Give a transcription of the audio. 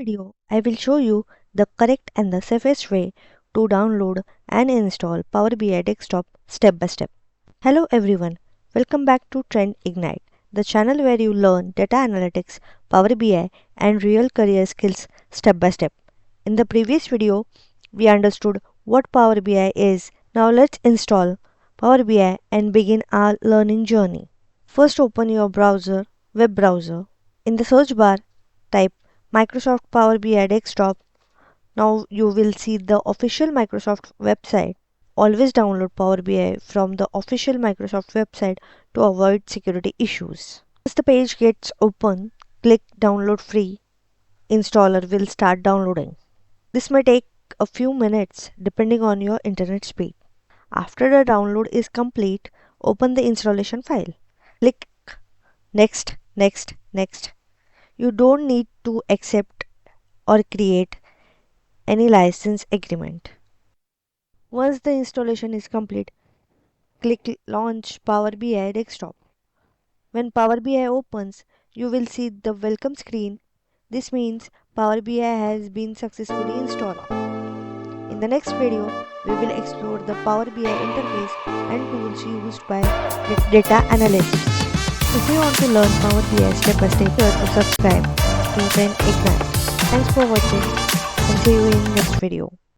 video, I will show you the correct and the safest way to download and install Power BI Desktop step by step. Hello everyone, welcome back to TrendIgnite, the channel where you learn data analytics, Power BI and real career skills step by step. In the previous video, we understood what Power BI is. Now let's install Power BI and begin our learning journey. First open your web browser. In the search bar, type Microsoft Power BI Desktop. Now you will see the official Microsoft website. Always download Power BI from the official Microsoft website to avoid security issues. Once the page gets open, click Download Free. Installer will start downloading. This may take a few minutes depending on your internet speed. After the download is complete, open the installation file. Click Next, Next, Next. You don't need to accept or create any license agreement. Once the installation is complete, click Launch Power BI Desktop. When Power BI opens, you will see the welcome screen. This means Power BI has been successfully installed. In the next video, we will explore the Power BI interface and tools used by data analysts. If you want to learn Power BI step by step, here to subscribe to TrendIgnite. Thanks for watching and see you in next video.